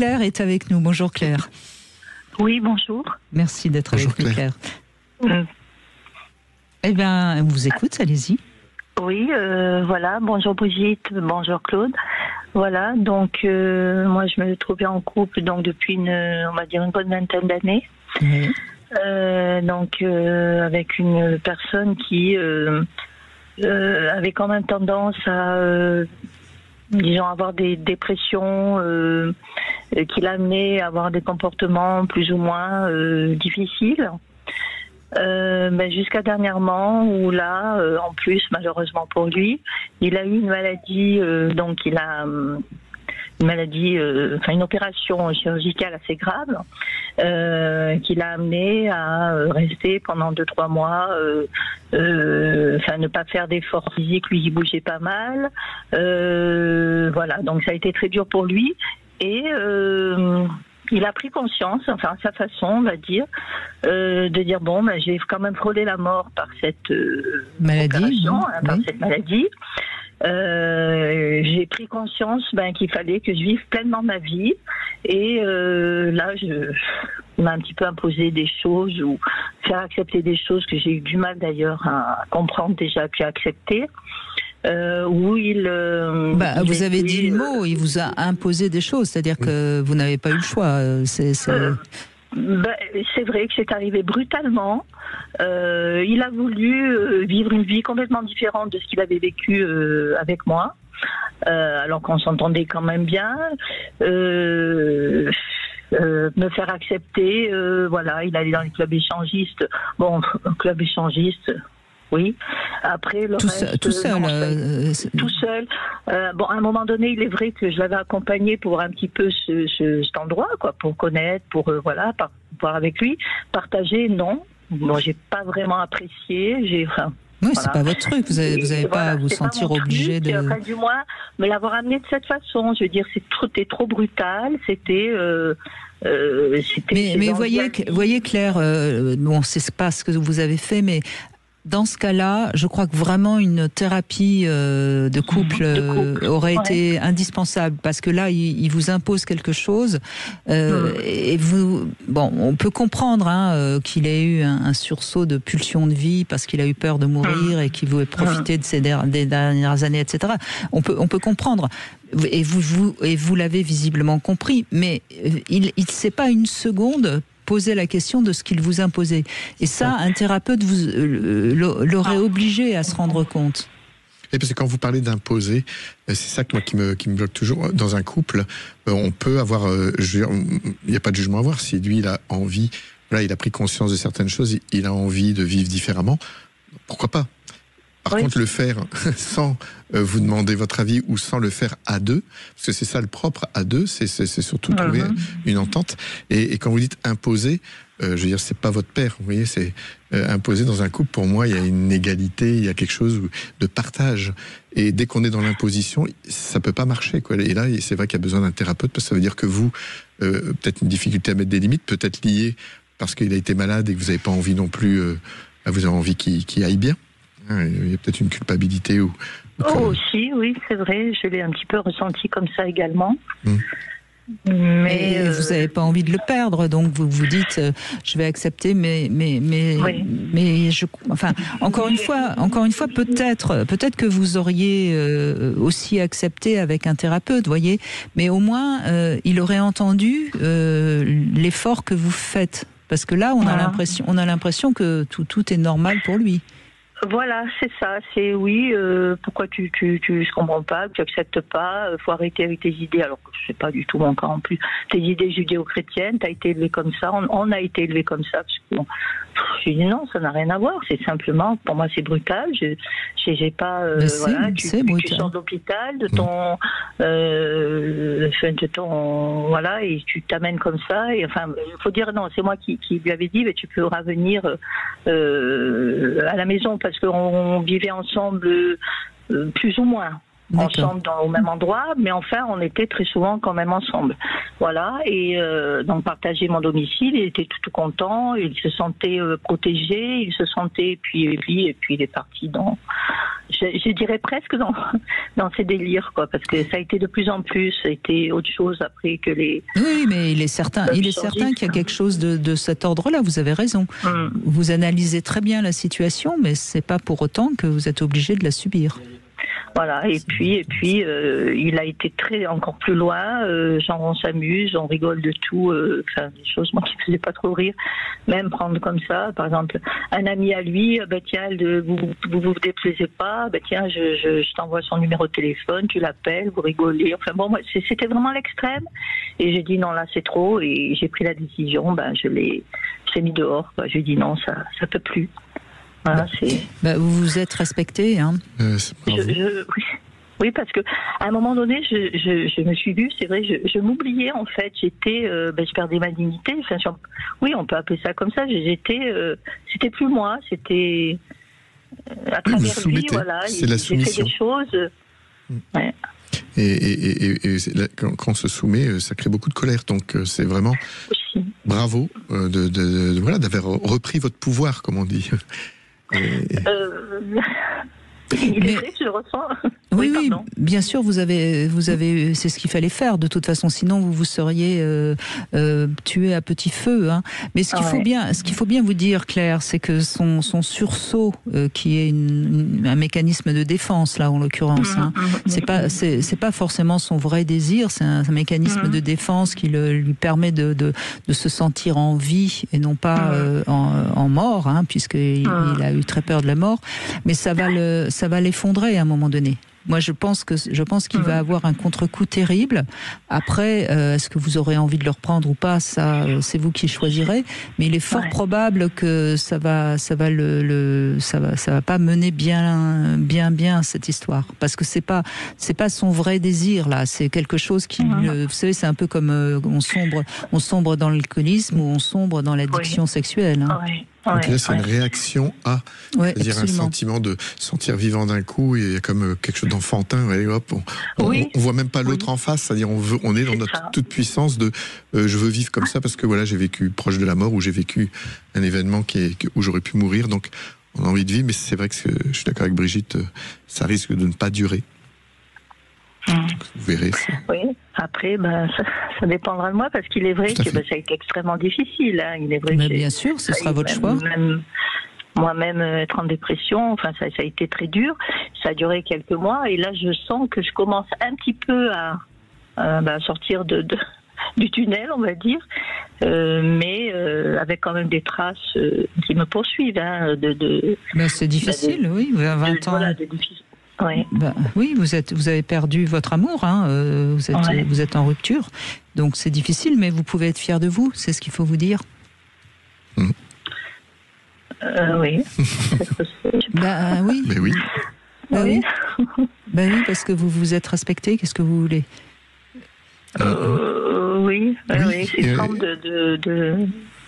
Claire est avec nous. Bonjour Claire. Oui, bonjour. Merci d'être avec nous, Claire. Eh bien, on vous écoute, allez-y. Oui, voilà. Bonjour Brigitte, bonjour Claude. Voilà, donc moi je me trouvais en couple donc depuis on va dire une bonne vingtaine d'années. Oui. Donc avec une personne qui avait quand même tendance à disons avoir des dépressions qui l'amenaient à avoir des comportements plus ou moins difficiles. Jusqu'à dernièrement où là, en plus malheureusement pour lui, il a eu une maladie, donc il a une maladie, une opération chirurgicale assez grave, qui l'a amené à rester pendant 2-3 mois, ne pas faire d'efforts physiques, lui il bougeait pas mal, voilà, donc ça a été très dur pour lui et il a pris conscience, enfin à sa façon, on va dire, de dire bon, j'ai quand même frôlé la mort par cette maladie, par cette maladie. J'ai pris conscience qu'il fallait que je vive pleinement ma vie et là, il m'a un petit peu imposé des choses ou faire accepter des choses que j'ai eu du mal d'ailleurs à comprendre déjà puis à accepter. Où vous avez dit le mot, il vous a imposé des choses, c'est-à-dire que vous n'avez pas eu le choix. C'est vrai que c'est arrivé brutalement. Il a voulu vivre une vie complètement différente de ce qu'il avait vécu avec moi, alors qu'on s'entendait quand même bien. Me faire accepter, voilà, il allait dans les clubs échangistes. Bon, club échangiste. Oui. Après, le reste, tout seul. Tout seul. À un moment donné, il est vrai que je l'avais accompagné pour voir un petit peu cet endroit, quoi, pour connaître, pour voir avec lui. Partager, non. Bon, j'ai pas vraiment apprécié. Oui, voilà. C'est pas votre truc. Vous n'avez pas à vous sentir obligé de. Enfin, du moins, me l'avoir amené de cette façon. Je veux dire, c'était trop brutal. C'était. Mais voyez Claire, bon, c'est pas ce que vous avez fait, mais dans ce cas-là, je crois que vraiment une thérapie de couple aurait été indispensable, parce que là, il vous impose quelque chose et on peut comprendre qu'il ait eu un sursaut de pulsion de vie parce qu'il a eu peur de mourir et qu'il voulait profiter de des dernières années, etc. On peut comprendre. Et vous l'avez visiblement compris, mais il ne s'est pas une seconde poser la question de ce qu'il vous imposait. Et ça, un thérapeute l'aurait obligé à se rendre compte. Et parce que quand vous parlez d'imposer, c'est ça que moi qui me bloque toujours. Dans un couple, on peut avoir, il n'y a pas de jugement à avoir. Si lui, il a envie, là, il a pris conscience de certaines choses, il a envie de vivre différemment, pourquoi pas? Par contre, le faire sans vous demander votre avis ou sans le faire à deux, parce que c'est ça le propre à deux, c'est surtout trouver une entente. Et quand vous dites imposer, je veux dire, c'est pas votre père, vous voyez, c'est imposer dans un couple. Pour moi, il y a une égalité, il y a quelque chose de partage. Et dès qu'on est dans l'imposition, ça peut pas marcher, quoi. Et là, c'est vrai qu'il y a besoin d'un thérapeute, parce que ça veut dire que vous, peut-être une difficulté à mettre des limites, peut-être liée parce qu'il a été malade et que vous n'avez pas envie non plus, vous avez envie qu'il aille bien. Il y a peut-être une culpabilité ou aussi, oui, c'est vrai, je l'ai un petit peu ressenti comme ça également. Mais vous n'avez pas envie de le perdre, donc vous vous dites je vais accepter, mais encore une fois, peut-être que vous auriez aussi accepté avec un thérapeute, voyez, mais au moins il aurait entendu l'effort que vous faites, parce que là on a l'impression que tout est normal pour lui. Voilà, c'est ça. C'est oui. Pourquoi je comprends pas, tu acceptes pas. Faut arrêter avec tes idées. Alors que c'est pas du tout mon cas en plus. Tes idées judéo-chrétiennes, t'as été élevé comme ça. On a été élevé comme ça. Parce que j'ai dit non, ça n'a rien à voir. C'est simplement, pour moi, c'est brutal. J'ai pas. Voilà, tu sors d'hôpital, de ton, voilà, et tu t'amènes comme ça. Et enfin, il faut dire non. C'est moi qui lui avais dit, mais tu peux revenir à la maison parce qu'on vivait ensemble plus ou moins. ensemble au même endroit, mais enfin, on était très souvent quand même ensemble. Voilà, et donc partager mon domicile, il était tout content, il se sentait protégé, il se sentait, et puis il est parti dans, je dirais presque dans ses délires, quoi, parce que ça a été de plus en plus, ça a été autre chose après que les... Oui, mais il est certain qu'il y a quelque chose de cet ordre-là, vous avez raison. Vous analysez très bien la situation, mais c'est pas pour autant que vous êtes obligé de la subir. Voilà, et puis il a été encore plus loin, genre on s'amuse, on rigole de tout, des choses moi qui me faisaient pas trop rire, même prendre comme ça, par exemple, un ami à lui, tiens, vous déplaisez pas, tiens, je t'envoie son numéro de téléphone, tu l'appelles, vous rigolez, enfin bon, moi, c'était vraiment l'extrême, et j'ai dit non, là c'est trop, et j'ai pris la décision, je l'ai mis dehors, quoi. J'ai dit non, ça peut plus. Voilà, vous vous êtes respecté, hein. Oui, parce que à un moment donné, je me suis vue, c'est vrai, je m'oubliais en fait. J'étais, je perdais ma dignité. Enfin, oui, on peut appeler ça comme ça. C'était plus moi. C'était à travers lui, voilà. C'est la soumission. Fait des choses. Ouais. Et quand on se soumet, ça crée beaucoup de colère. Donc c'est vraiment bravo d'avoir repris votre pouvoir, comme on dit. Il est vrai que je le ressens. Oui, bien sûr, vous avez, c'est ce qu'il fallait faire. De toute façon, sinon vous vous seriez tué à petit feu. Hein. Mais ce qu'il faut bien vous dire, Claire, c'est que son sursaut, qui est un mécanisme de défense là, en l'occurrence, c'est pas forcément son vrai désir. C'est un mécanisme de défense qui lui permet de se sentir en vie et non pas en mort, hein, puisqu'il a eu très peur de la mort. Mais ça va l'effondrer à un moment donné. Moi, je pense qu'il va avoir un contre-coup terrible. Après, est-ce que vous aurez envie de le reprendre ou pas, ça, c'est vous qui choisirez. Mais il est fort probable que ça va pas mener bien cette histoire, parce que c'est pas son vrai désir là. C'est quelque chose qui, vous savez, c'est un peu comme on sombre dans l'alcoolisme ou on sombre dans l'addiction sexuelle. Hein. Donc là, c'est une réaction à, c'est-à-dire absolument. un sentiment de sentir vivant d'un coup, et il y a comme quelque chose d'enfantin. Et hop, on voit même pas l'autre en face, c'est-à-dire on est dans notre toute puissance de je veux vivre comme ça parce que voilà, j'ai vécu proche de la mort, ou j'ai vécu un événement où j'aurais pu mourir, donc on a envie de vivre. Mais c'est vrai que je suis d'accord avec Brigitte, ça risque de ne pas durer. Vous verrez. Oui, après, ça dépendra de moi, parce qu'il est vrai que ça a été extrêmement difficile. Hein. Il est vrai mais bien sûr, ce sera votre choix. Moi-même, être en dépression, enfin, ça a été très dur. Ça a duré quelques mois, et là, je sens que je commence un petit peu à sortir du tunnel, on va dire, mais avec quand même des traces qui me poursuivent. Hein, mais c'est difficile, oui, 20 ans. Voilà, oui, vous avez perdu votre amour, hein, vous êtes en rupture, donc c'est difficile, mais vous pouvez être fier de vous, c'est ce qu'il faut vous dire. Oui. Oui. Mais oui. Oui, parce que vous vous êtes respecté. Qu'est-ce que vous voulez? Oui, c'est une forme de...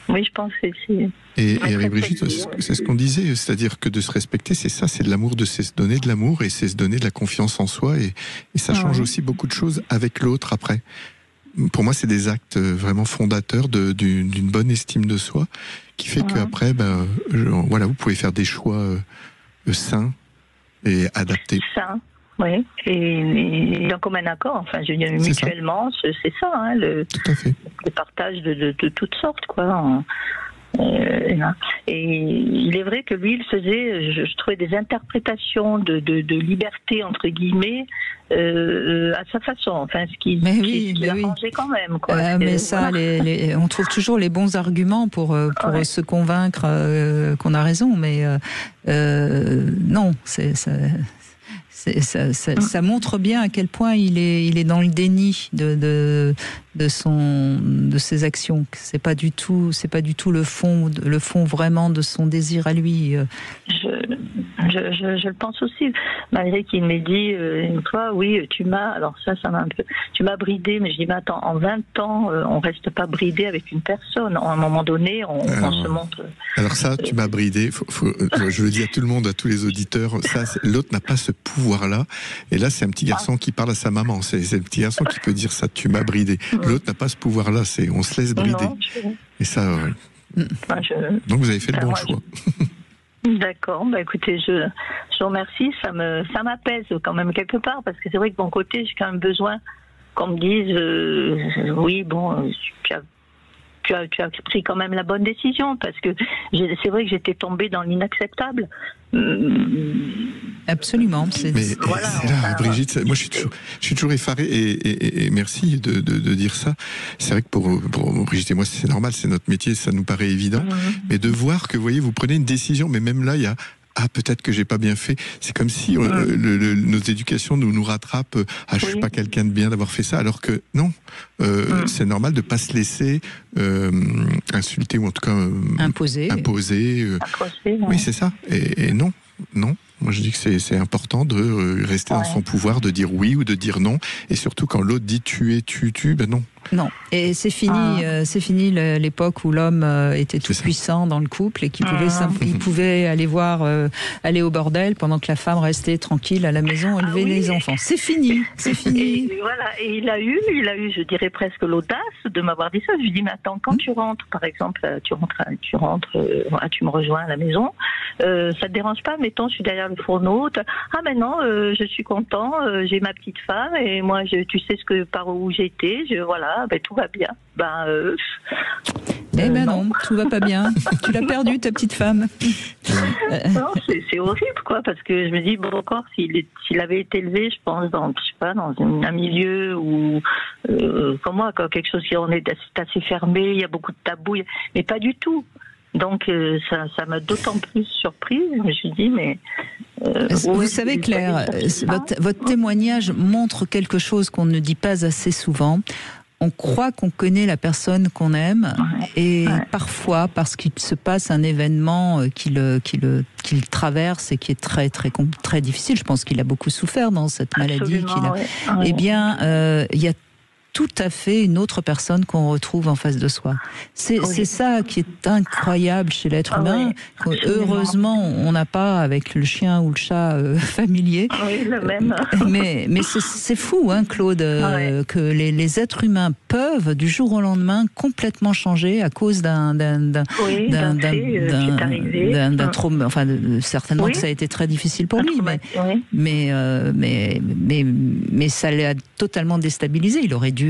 Oui, je pense que c'est... Et avec Brigitte, c'est ce qu'on disait, c'est-à-dire que de se respecter, c'est ça, c'est de l'amour, c'est se donner de l'amour, et c'est se donner de la confiance en soi, et ça change aussi beaucoup de choses avec l'autre après. Pour moi, c'est des actes vraiment fondateurs d'une bonne estime de soi, qui fait qu'après, vous pouvez faire des choix sains et adaptés. Sains. Oui, et en commun accord, enfin, je veux dire, mutuellement, c'est ça, hein, le partage de toutes sortes, quoi. Et il est vrai que lui, il faisait, je trouvais, des interprétations de liberté, entre guillemets, à sa façon, enfin, ce qui arrangeait quand même, quoi. Mais ça, on trouve toujours les bons arguments pour se convaincre qu'on a raison, mais non, ça montre bien à quel point il est dans le déni de de ses actions. C'est pas du tout le fond vraiment de son désir à lui. Je le pense aussi, malgré qu'il m'ait dit une fois, oui, tu m'as bridé, mais je dis, mais attends, en 20 ans, on reste pas bridé avec une personne. À un moment donné, on se montre. Alors ça, tu m'as bridé, je le dis à tout le monde, à tous les auditeurs, l'autre n'a pas ce pouvoir-là, et là, c'est un petit garçon qui parle à sa maman, c'est le petit garçon qui peut dire ça, tu m'as bridé. L'autre n'a pas ce pouvoir-là, on se laisse brider. Non, et ça, donc vous avez fait le bon choix. D'accord, écoutez, je vous remercie, ça m'apaise quand même quelque part, parce que c'est vrai que de mon côté, j'ai quand même besoin qu'on me dise, oui, bon, tu as pris quand même la bonne décision, parce que c'est vrai que j'étais tombée dans l'inacceptable. Absolument. Brigitte, moi je suis toujours effaré et merci de dire ça. C'est vrai que pour Brigitte et moi c'est normal, c'est notre métier, ça nous paraît évident, mais de voir que, vous voyez, vous prenez une décision, mais même là il y a peut-être que j'ai pas bien fait. C'est comme si nos éducations nous rattrapent. Je suis pas quelqu'un de bien d'avoir fait ça, alors que non. C'est normal de pas se laisser insulter ou en tout cas imposer. Oui, c'est ça. Et non. Moi, je dis que c'est important de rester dans son pouvoir, de dire oui ou de dire non. Et surtout, quand l'autre dit tu, ben non. Non. Et c'est fini l'époque où l'homme était tout puissant dans le couple et qu'il pouvait aller au bordel pendant que la femme restait tranquille à la maison, élever les enfants. C'est fini. Et voilà. Et il a eu, je dirais presque l'audace de m'avoir dit ça. Je lui dis, mais attends, quand tu rentres, par exemple, tu me rejoins à la maison, ça te dérange pas, mettons, je suis derrière le fourneau. Maintenant, je suis content, j'ai ma petite femme et moi, tu sais par où j'étais, tout va bien. Non, tout va pas bien. Tu l'as perdu, ta petite femme. Non, c'est horrible, quoi, parce que je me dis, encore, s'il avait été élevé, je pense, dans un milieu où, comme moi, quelque chose qui est assez fermé, il y a beaucoup de tabous, mais pas du tout. Donc, ça m'a d'autant plus surprise. Je me suis dit, mais... vous savez, Claire, votre témoignage montre quelque chose qu'on ne dit pas assez souvent. On croit qu'on connaît la personne qu'on aime, et parfois, parce qu'il se passe un événement qu'il traverse et qui est très, très, très difficile, je pense qu'il a beaucoup souffert dans cette maladie qu'il a. Eh bien, il y a tout à fait une autre personne qu'on retrouve en face de soi. C'est ça qui est incroyable chez l'être humain. Heureusement, on n'a pas avec le chien ou le chat familier. Oui, le même. Mais c'est fou, hein, Claude, que les êtres humains peuvent du jour au lendemain complètement changer à cause d'un trauma. Enfin, certainement que ça a été très difficile pour lui, mais ça l'a totalement déstabilisé. Il aurait dû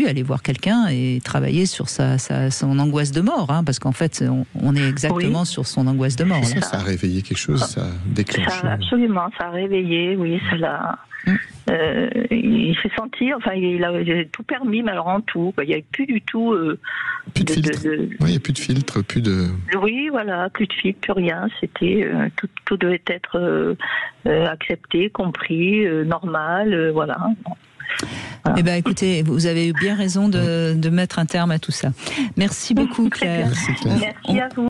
aller voir quelqu'un et travailler sur son angoisse de mort, hein, parce qu'en fait, on est exactement sur son angoisse de mort. Ça a réveillé quelque chose, ça a déclenché. Absolument, ça a réveillé, oui, ça l'a... il s'est senti, il a tout permis, mais alors en tout, il n'y avait plus du tout... plus de filtre. Il n'y a plus de filtre, plus de... Oui, voilà, plus de filtre, plus rien. C'était... tout devait être accepté, compris, normal, voilà. Eh bien, écoutez, vous avez eu bien raison de mettre un terme à tout ça. Merci beaucoup, Claire. Merci, Claire. Merci à vous.